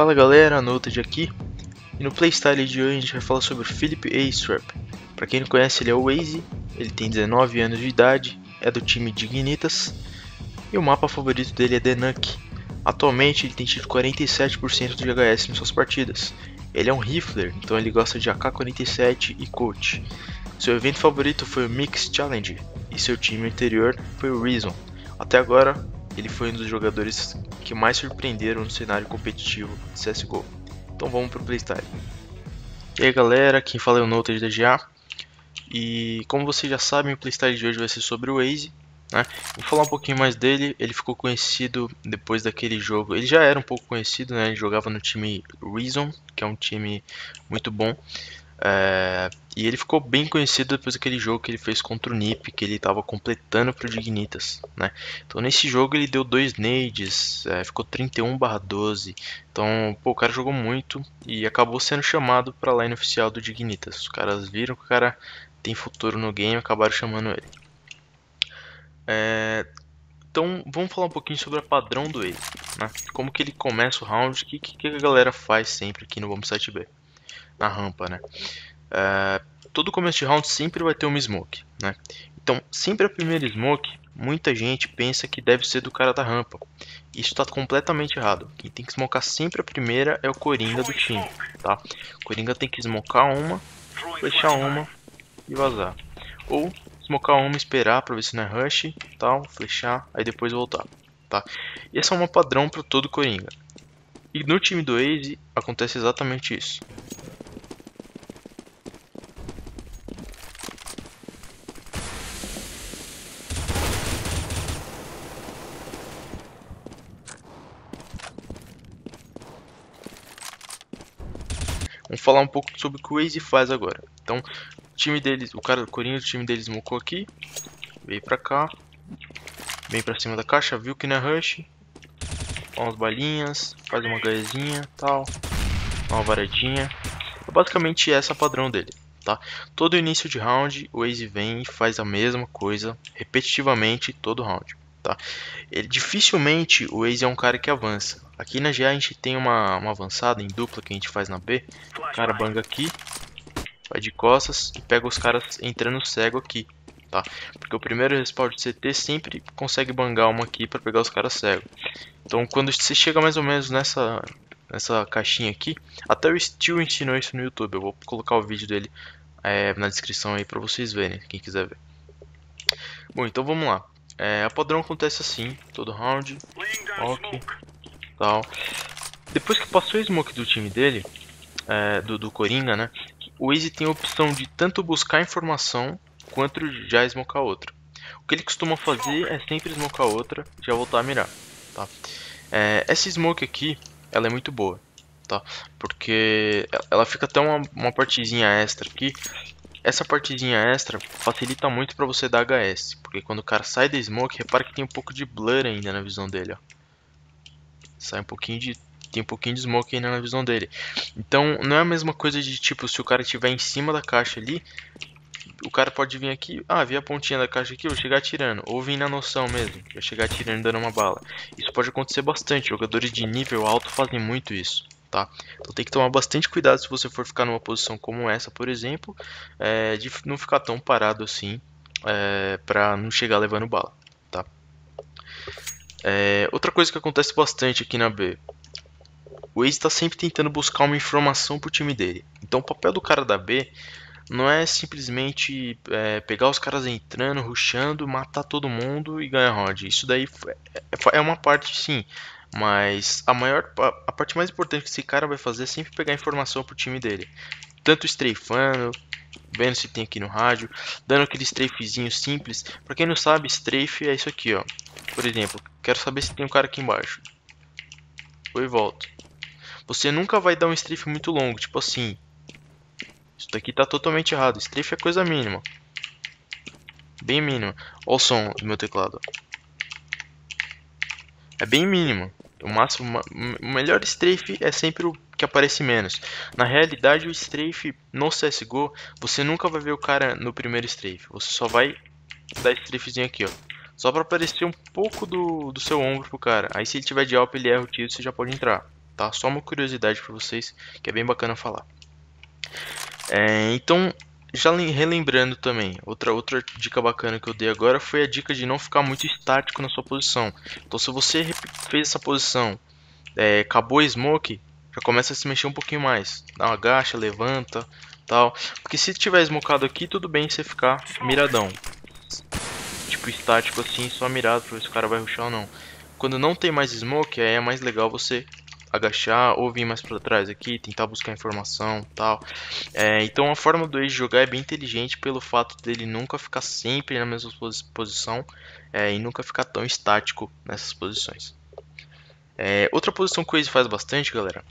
Fala galera, Noted aqui, e no Playstyle de hoje a gente vai falar sobre o Philip A. Strupp. Para quem não conhece, ele é o Waze, ele tem 19 anos de idade, é do time Dignitas, e o mapa favorito dele é The Nuke. Atualmente ele tem tido 47% de HS em suas partidas. Ele é um rifler, então ele gosta de AK-47 e Colt. Seu evento favorito foi o Mix Challenge, e seu time anterior foi o Reason. Até agora, ele foi um dos jogadores que mais surpreenderam no cenário competitivo de CSGO. Então vamos pro Playstyle. E aí galera, quem fala é o Noted da GA. E como vocês já sabem, o Playstyle de hoje vai ser sobre o Waze, né? Vou falar um pouquinho mais dele. Ele ficou conhecido depois daquele jogo. Ele já era um pouco conhecido, né? Ele jogava no time Reason, que é um time muito bom. E ele ficou bem conhecido depois daquele jogo que ele fez contra o NiP, que ele estava completando pro Dignitas, né? Então nesse jogo ele deu 2 nades, ficou 31/12. Então, pô, o cara jogou muito e acabou sendo chamado para a line oficial do Dignitas. Os caras viram que o cara tem futuro no game e acabaram chamando ele. Então vamos falar um pouquinho sobre o padrão do Waze, né? Como que ele começa o round, o que a galera faz sempre aqui no Bombsite B, na rampa, né? Todo começo de round sempre vai ter uma smoke, né? Então, sempre a primeira smoke, muita gente pensa que deve ser do cara da rampa. Isso está completamente errado. Quem tem que smocar sempre a primeira é o Coringa do time, tá? O Coringa tem que smocar uma, flechar uma e vazar. Ou smocar uma, esperar para ver se não é rush, tal, flechar, aí depois voltar, tá? E esse é um padrão para todo Coringa. E no time do Waze acontece exatamente isso. Vamos falar um pouco sobre o que o Waze faz agora. Então, o time deles, o Coringa do time deles smocou aqui, veio pra cá, vem pra cima da caixa, viu que não é rush, dá umas balinhas, faz uma HEzinha, tal, dá uma varadinha. Basicamente essa é o padrão dele, tá? Todo início de round, o Waze vem e faz a mesma coisa repetitivamente todo round, tá? Dificilmente o Waze é um cara que avança. Aqui na GA a gente tem uma avançada em dupla que a gente faz na B. O cara banga aqui, vai de costas e pega os caras entrando cego aqui, tá? Porque o primeiro respawn de CT sempre consegue bangar uma aqui para pegar os caras cegos. Então quando você chega mais ou menos nessa caixinha aqui, até o Steel ensinou isso no YouTube. Eu vou colocar o vídeo dele na descrição aí para vocês verem, quem quiser ver. Bom, então vamos lá. A padrão acontece assim, todo round, ok, tal. Depois que passou o smoke do time dele, do Coringa, né? O Waze tem a opção de tanto buscar informação quanto já smocar outra. O que ele costuma fazer é sempre smocar outra e já voltar a mirar, tá? Essa smoke aqui, ela é muito boa, tá? Porque ela fica até uma partezinha extra aqui. Essa partezinha extra facilita muito para você dar HS, porque quando o cara sai da smoke, repara que tem um pouco de blur ainda na visão dele, ó. Sai um pouquinho tem um pouquinho de smoke ainda na visão dele. Então não é a mesma coisa de tipo, se o cara estiver em cima da caixa ali, o cara pode vir aqui, vi a pontinha da caixa aqui, eu vou chegar atirando. Ou vir na noção mesmo, eu chegar atirando e dando uma bala. Isso pode acontecer bastante, jogadores de nível alto fazem muito isso, tá? Então tem que tomar bastante cuidado se você for ficar numa posição como essa, por exemplo, de não ficar tão parado assim, pra não chegar levando bala, tá? Outra coisa que acontece bastante aqui na B, o Waze está sempre tentando buscar uma informação pro time dele. Então o papel do cara da B não é simplesmente pegar os caras entrando, rushando, matar todo mundo e ganhar round. Isso daí é uma parte sim, mas a parte mais importante que esse cara vai fazer é sempre pegar informação pro time dele. Tanto strafando, vendo se tem aqui no rádio, dando aquele strafezinho simples. Pra quem não sabe, strafe é isso aqui, ó. Por exemplo, quero saber se tem um cara aqui embaixo. Vou e volto. Você nunca vai dar um strafe muito longo, tipo assim. Isso daqui tá totalmente errado. Strafe é coisa mínima. Bem mínima. Olha o som do meu teclado. É bem mínimo. O melhor strafe é sempre o que aparece menos. Na realidade, o strafe no CSGO, você nunca vai ver o cara no primeiro strafe. Você só vai dar esse strafezinho aqui, ó. Só pra aparecer um pouco do seu ombro pro cara. Aí se ele tiver de AWP, ele erra o tiro, você já pode entrar, tá? Só uma curiosidade para vocês, que é bem bacana falar. Então, já relembrando também, outra dica bacana que eu dei agora foi a dica de não ficar muito estático na sua posição. Então, se você fez essa posição, acabou a smoke, já começa a se mexer um pouquinho mais. Dá uma agacha, levanta, tal. Porque se tiver smocado aqui, tudo bem você ficar miradão. Tipo estático assim, só mirado pra ver se o cara vai rushar ou não. Quando não tem mais smoke, aí é mais legal você agachar ou vir mais pra trás aqui, tentar buscar informação, tal. Então a forma do Waze jogar é bem inteligente pelo fato dele nunca ficar sempre na mesma posição e nunca ficar tão estático nessas posições. Outra posição que o Waze faz bastante, galera,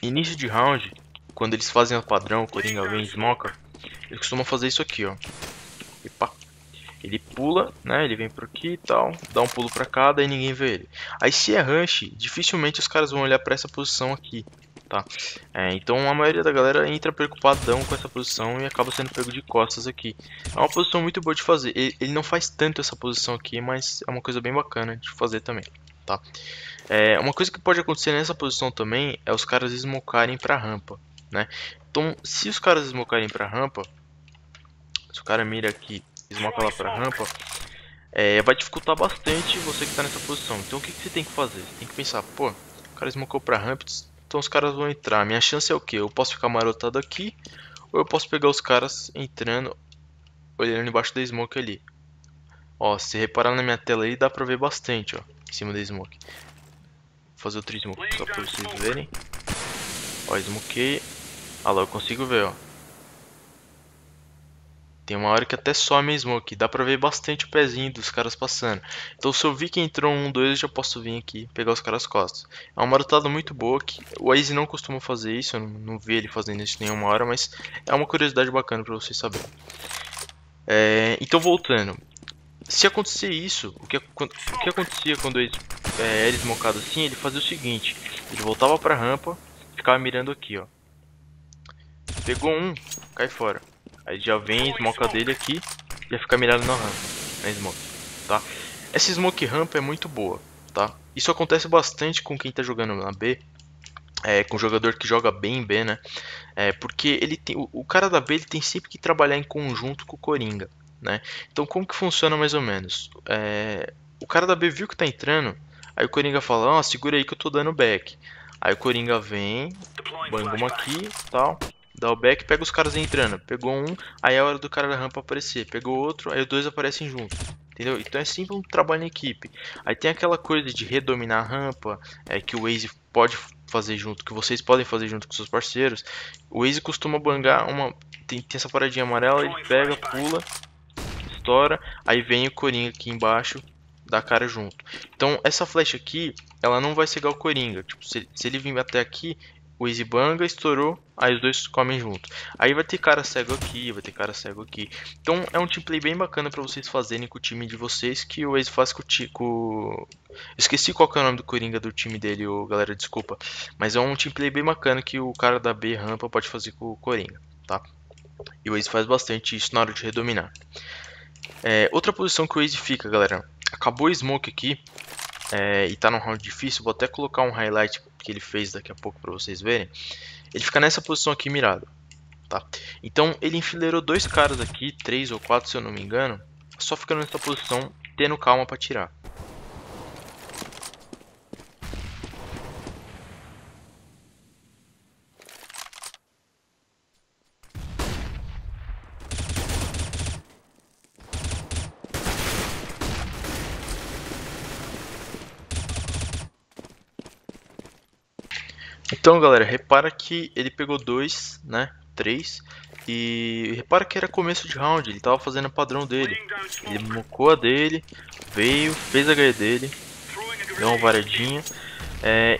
início de round, quando eles fazem o padrão, Coringa vem e smoca, eles costumam fazer isso aqui, ó. Epa. Ele pula, né? Ele vem por aqui e tal, dá um pulo pra cá, daí ninguém vê ele. Aí se é rush, dificilmente os caras vão olhar pra essa posição aqui, tá? Então a maioria da galera entra preocupadão com essa posição e acaba sendo pego de costas aqui. É uma posição muito boa de fazer. Ele não faz tanto essa posição aqui, mas é uma coisa bem bacana de fazer também, tá? Uma coisa que pode acontecer nessa posição também é os caras smocarem pra rampa, né? Então se os caras smocarem pra rampa, se o cara mira aqui, smoca lá pra rampa, vai dificultar bastante você que está nessa posição. Então o que você tem que fazer? Você tem que pensar, pô, o cara smocou pra rampa, então os caras vão entrar. Minha chance é o quê? Eu posso ficar marotado aqui, ou eu posso pegar os caras entrando, olhando embaixo da smoke ali. Ó, se reparar na minha tela aí, dá pra ver bastante, ó, em cima da smoke. Vou fazer outro smoke só pra vocês verem. Ó, smokei. Ah lá, eu consigo ver, ó. Tem uma hora que até some a smoke, dá pra ver bastante o pezinho dos caras passando. Então se eu vi que entrou um, dois, eu já posso vir aqui pegar os caras costas. É uma marotada muito boa, que o Waze não costuma fazer isso, eu não vi ele fazendo isso nenhuma hora, mas é uma curiosidade bacana pra vocês saberem. Então voltando, se acontecer isso, o que acontecia quando ele era smocado assim, ele fazia o seguinte, ele voltava pra rampa, ficava mirando aqui, ó. Pegou um, cai fora. Aí já vem, smoca dele aqui, já fica mirado na rampa, na smoke, tá? Essa smoke rampa é muito boa, tá? Isso acontece bastante com quem tá jogando na B, com jogador que joga bem em B, né? Porque ele tem, o cara da B ele tem sempre que trabalhar em conjunto com o Coringa, né? Então como que funciona mais ou menos? O cara da B viu que tá entrando, aí o Coringa fala, ó, segura aí que eu tô dando back. Aí o Coringa vem, banga uma aqui, tal, dá o back, pega os caras entrando. Pegou um, aí é a hora do cara da rampa aparecer. Pegou outro, aí os dois aparecem juntos. Entendeu? Então é sempre um trabalho em equipe. Aí tem aquela coisa de redominar a rampa, que o Waze pode fazer junto, que vocês podem fazer junto com seus parceiros. O Waze costuma bangar uma. Tem essa paradinha amarela, ele pega, pula, estoura, aí vem o Coringa aqui embaixo, dá cara junto. Então essa flecha aqui, ela não vai cegar o Coringa. Tipo, se ele vir até aqui, o Easy banga, estourou, aí os dois comem junto. Aí vai ter cara cego aqui, vai ter cara cego aqui. Então é um teamplay bem bacana pra vocês fazerem com o time de vocês, que o Easy faz com o Tico. Esqueci qual que é o nome do Coringa do time dele, galera, desculpa. Mas é um teamplay bem bacana que o cara da B rampa pode fazer com o Coringa, tá? E o Waze faz bastante isso na hora de redominar. Outra posição que o Waze fica, galera. Acabou o smoke aqui e tá num round difícil. Vou até colocar um highlight que ele fez daqui a pouco pra vocês verem. Ele fica nessa posição aqui mirado, tá? Então ele enfileirou dois caras aqui, 3 ou 4 se eu não me engano, só ficando nessa posição, tendo calma pra tirar. Então, galera, repara que ele pegou 2, né? 3. E repara que era começo de round, ele tava fazendo o padrão dele. Ele mocou a dele, veio, fez a HE dele, deu uma varadinha.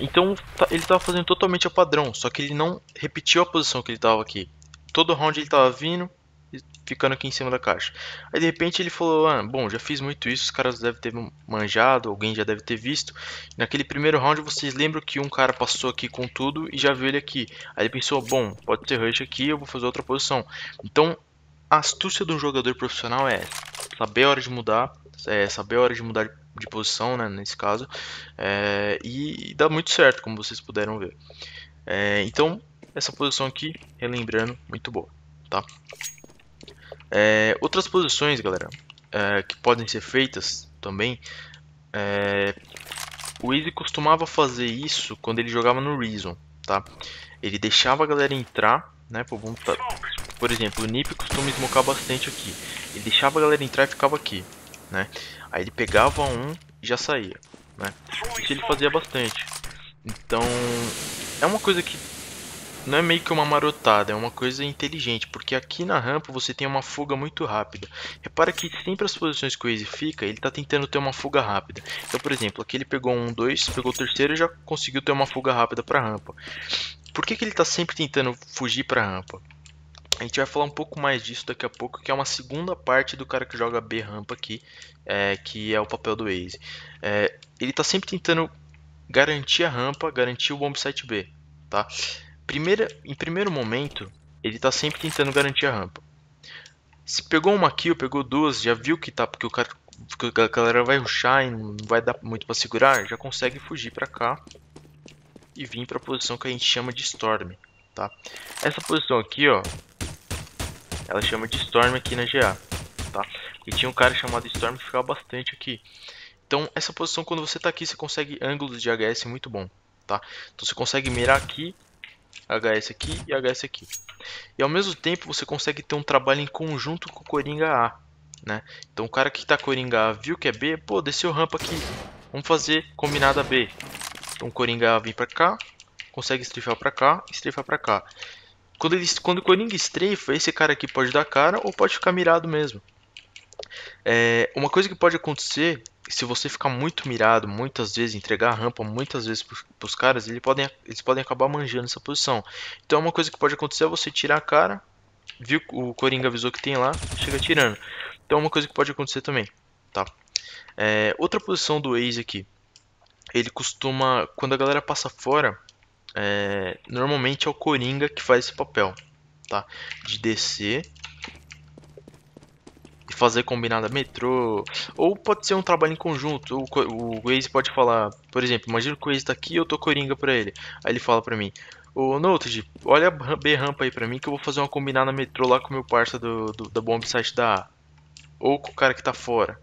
Então ele tava fazendo totalmente a padrão, só que ele não repetiu a posição que ele tava aqui. Todo round ele tava vindo e ficando aqui em cima da caixa. Aí de repente ele falou, bom, já fiz muito isso, os caras devem ter manjado, alguém já deve ter visto. Naquele primeiro round vocês lembram que um cara passou aqui com tudo e já viu ele aqui. Aí ele pensou, bom, pode ser rush aqui, eu vou fazer outra posição. Então a astúcia de um jogador profissional é saber a hora de mudar, saber a hora de mudar de posição, né, nesse caso, e dá muito certo, como vocês puderam ver. Então, essa posição aqui, relembrando, muito boa, tá? Outras posições, galera, que podem ser feitas também, o Easy costumava fazer isso quando ele jogava no Reason, tá? Ele deixava a galera entrar, né? Por exemplo, o Nip costuma smocar bastante aqui. Ele deixava a galera entrar e ficava aqui, né? Aí ele pegava um e já saía, né? Isso ele fazia bastante. Então, é uma coisa que não é meio que uma marotada, é uma coisa inteligente, porque aqui na rampa você tem uma fuga muito rápida. Repara que sempre as posições que o Easy fica, ele está tentando ter uma fuga rápida. Então, por exemplo, aqui ele pegou um, dois, pegou o terceiro e já conseguiu ter uma fuga rápida para a rampa. Por que ele está sempre tentando fugir para a rampa? A gente vai falar um pouco mais disso daqui a pouco, que é uma segunda parte do cara que joga B rampa aqui, que é o papel do Easy. Ele está sempre tentando garantir a rampa, garantir o bomb site B, tá? Em primeiro momento, ele está sempre tentando garantir a rampa. Se pegou uma kill, pegou duas, já viu que tá, porque a galera vai rushar e não vai dar muito para segurar, já consegue fugir para cá e vir para a posição que a gente chama de Storm, tá? Essa posição aqui, ó, ela chama de Storm aqui na GA, tá? E tinha um cara chamado Storm que ficava bastante aqui. Então, essa posição, quando você tá aqui, você consegue ângulos de HS muito bom, tá? Então, você consegue mirar aqui, HS aqui e HS aqui. E ao mesmo tempo, você consegue ter um trabalho em conjunto com o Coringa A, né? Então, o cara que tá Coringa A viu que é B, pô, desceu rampa aqui, vamos fazer combinada B. Então, o Coringa A vem pra cá, consegue strafar pra cá e strafar pra cá. Quando o Coringa strafa, esse cara aqui pode dar cara ou pode ficar mirado mesmo. Uma coisa que pode acontecer, se você ficar muito mirado muitas vezes, entregar a rampa muitas vezes para os caras, eles podem acabar manjando essa posição. Então uma coisa que pode acontecer é você tirar a cara, viu o Coringa avisou que tem lá, chega tirando. Então é uma coisa que pode acontecer também, tá? Outra posição do Ace aqui, ele costuma, quando a galera passa fora, normalmente é o Coringa que faz esse papel, tá? De descer e fazer combinada metrô, ou pode ser um trabalho em conjunto. O Waze pode falar, por exemplo, imagina que o Waze tá aqui e eu tô Coringa pra ele. Aí ele fala pra mim: ô Noted, olha a B rampa aí pra mim que eu vou fazer uma combinada metrô lá com o meu parça da bomb site da A, ou com o cara que tá fora.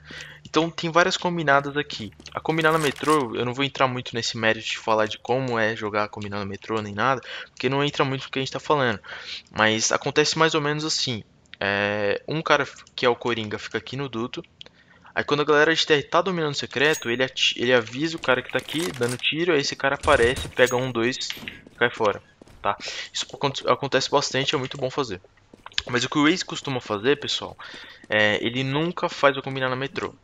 Então tem várias combinadas aqui. A combinada metrô, eu não vou entrar muito nesse mérito de falar de como é jogar a combinada metrô nem nada, porque não entra muito no que a gente tá falando. Mas acontece mais ou menos assim. Um cara que é o Coringa fica aqui no duto. Aí quando a galera de TR tá dominando o secreto, ele avisa o cara que tá aqui, dando tiro, aí esse cara aparece, pega um, dois e cai fora, tá? Isso acontece bastante, é muito bom fazer. Mas o que o Ace costuma fazer, pessoal, ele nunca faz o combinar na metrô.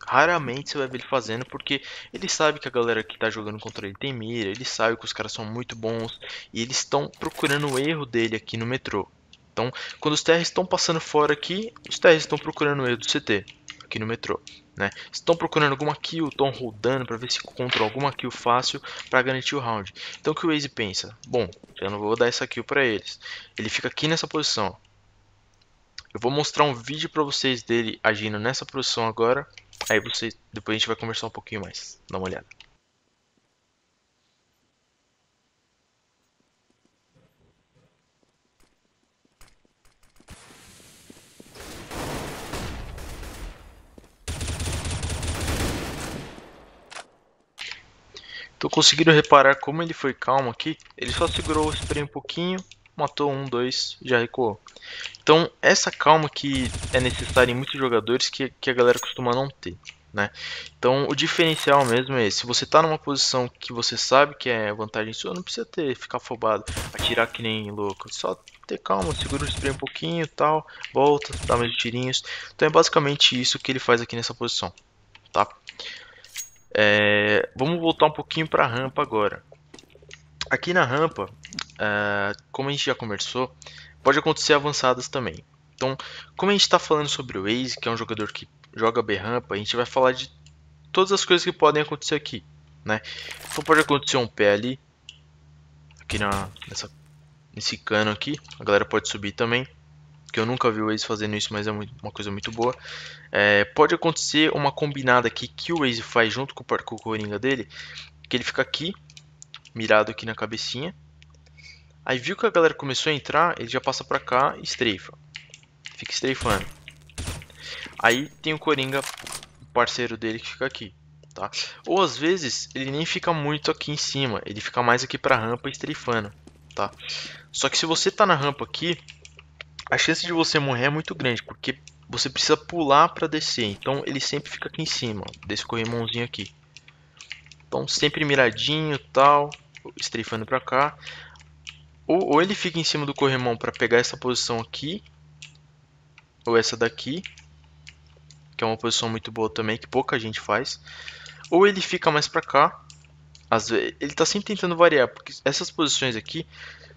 Raramente você vai ver ele fazendo, porque ele sabe que a galera que tá jogando contra ele tem mira, ele sabe que os caras são muito bons, e eles estão procurando o erro dele aqui no metrô. Então, quando os TRs estão passando fora aqui, os TRs estão procurando o erro do CT, aqui no metrô, né? Estão procurando alguma kill, estão rodando para ver se encontram alguma kill fácil para garantir o round. Então o que o Waze pensa? Bom, já não vou dar essa kill para eles. Ele fica aqui nessa posição. Eu vou mostrar um vídeo para vocês dele agindo nessa posição agora. Aí depois a gente vai conversar um pouquinho mais. Dá uma olhada. Então conseguiram reparar como ele foi calmo aqui? Ele só segurou o spray um pouquinho, matou um, dois, já recuou. Então essa calma que é necessária em muitos jogadores que a galera costuma não ter, né? Então o diferencial mesmo é esse. Se você tá numa posição que você sabe que é vantagem sua, não precisa ficar afobado, atirar que nem louco. Só ter calma, segura o spray um pouquinho, tal, volta, dá mais tirinhos. Então é basicamente isso que ele faz aqui nessa posição, tá? Vamos voltar um pouquinho para a rampa agora. Aqui na rampa, como a gente já conversou, pode acontecer avançadas também. Então, como a gente está falando sobre o Ace, que é um jogador que joga B-rampa, a gente vai falar de todas as coisas que podem acontecer aqui, né? Então pode acontecer um pé ali, aqui nesse cano aqui, a galera pode subir também, porque eu nunca vi o Waze fazendo isso, mas é uma coisa muito boa. Pode acontecer uma combinada aqui que o Waze faz junto com o Coringa dele, que ele fica aqui, mirado aqui na cabecinha. Aí viu que a galera começou a entrar, ele já passa pra cá e estreifa. Fica estreifando. Aí tem o Coringa, o parceiro dele, que fica aqui, tá? Ou às vezes ele nem fica muito aqui em cima, ele fica mais aqui pra rampa estreifando, tá? Só que se você tá na rampa aqui, a chance de você morrer é muito grande, porque você precisa pular pra descer. Então ele sempre fica aqui em cima, desse corrimãozinho aqui. Então sempre miradinho, tal, estreifando pra cá. Ou ele fica em cima do corrimão pra pegar essa posição aqui, ou essa daqui, que é uma posição muito boa também, que pouca gente faz. Ou ele fica mais pra cá. Às vezes, ele tá sempre tentando variar, porque essas posições aqui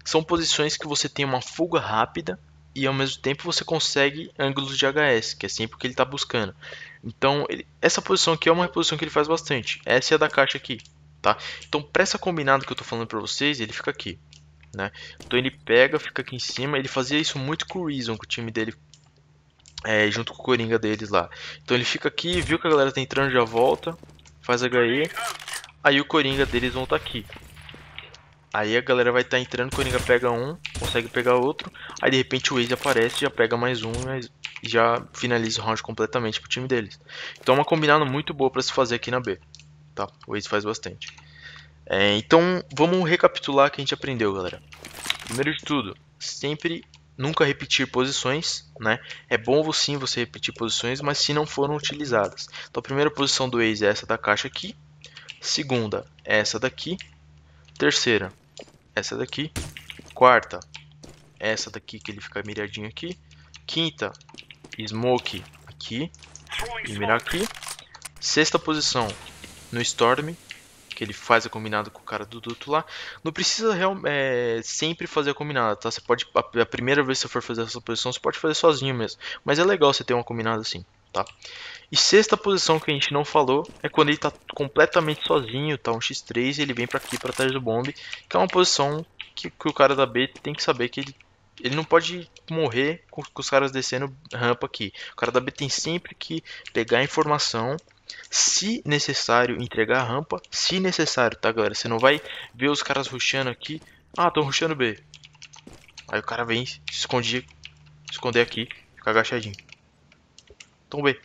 são posições que você tem uma fuga rápida e ao mesmo tempo você consegue ângulos de HS, que é sempre o que ele está buscando. Então, essa posição aqui é uma posição que ele faz bastante. Essa é a da caixa aqui, tá? Então, para essa combinada que eu estou falando para vocês, ele fica aqui, né? Então ele pega, fica aqui em cima. Ele fazia isso muito com o Reason, com o time dele, junto com o Coringa deles lá. Então ele fica aqui, viu que a galera tá entrando, já volta, faz HE. Aí o Coringa deles vão estar aqui. Aí a galera vai estar entrando, o Coringa pega um, consegue pegar outro. Aí de repente o Waze aparece, já pega mais um e já finaliza o round completamente pro time deles. Então é uma combinada muito boa para se fazer aqui na B, tá? O Waze faz bastante. Então vamos recapitular o que a gente aprendeu, galera. Primeiro de tudo, sempre nunca repetir posições, né? É bom sim você repetir posições, mas se não foram utilizadas. Então a primeira posição do Waze é essa da caixa aqui. Segunda é essa daqui. Terceira, essa daqui. Quarta, essa daqui que ele fica miradinho aqui. Quinta, Smoke aqui e mirar aqui. Sexta posição no Storm, que ele faz a combinada com o cara do duto lá. Não precisa sempre fazer a combinada, tá? Você pode, a primeira vez que você for fazer essa posição, você pode fazer sozinho mesmo. Mas é legal você ter uma combinada assim, tá? E sexta posição que a gente não falou é quando ele tá completamente sozinho, tá um x3 e ele vem pra aqui, pra trás do bombe, que é uma posição que o cara da B tem que saber que ele não pode morrer com os caras descendo rampa aqui. O cara da B tem sempre que pegar a informação, se necessário, entregar a rampa, se necessário, tá, galera? Você não vai ver os caras rushando aqui. Ah, estão rushando B. Aí o cara vem se esconder aqui, fica agachadinho. Então B.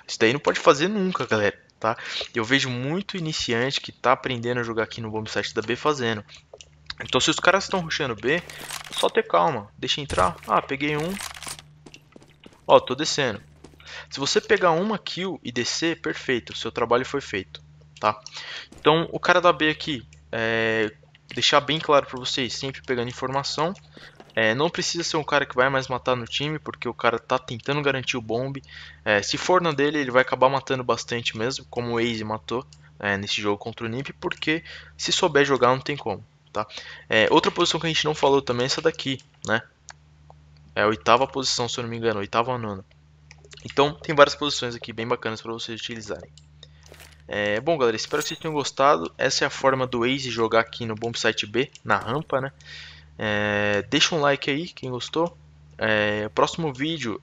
Isso daí não pode fazer nunca, galera, tá? Eu vejo muito iniciante que tá aprendendo a jogar aqui no bomb site da B fazendo. Então se os caras estão rushando B, só ter calma, deixa entrar. Ah, peguei um. Ó, tô descendo. Se você pegar uma kill e descer, perfeito, seu trabalho foi feito, tá? Então o cara da B aqui, deixar bem claro pra vocês, sempre pegando informação. Não precisa ser um cara que vai mais matar no time, porque o cara tá tentando garantir o bomb. Se for na dele, ele vai acabar matando bastante mesmo, como o Aze matou nesse jogo contra o Nip, porque se souber jogar não tem como, tá? Outra posição que a gente não falou também é essa daqui, né? É a oitava posição, se eu não me engano, oitava ou nona. Então tem várias posições aqui bem bacanas para vocês utilizarem. Bom, galera, espero que vocês tenham gostado. Essa é a forma do Aze jogar aqui no Bomb Site B, na rampa, né? Deixa um like aí, quem gostou. Próximo vídeo,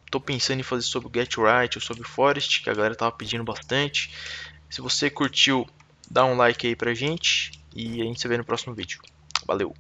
tô pensando em fazer sobre o Get Right ou sobre o Forest, que a galera tava pedindo bastante. Se você curtiu, dá um like aí pra gente e a gente se vê no próximo vídeo. Valeu!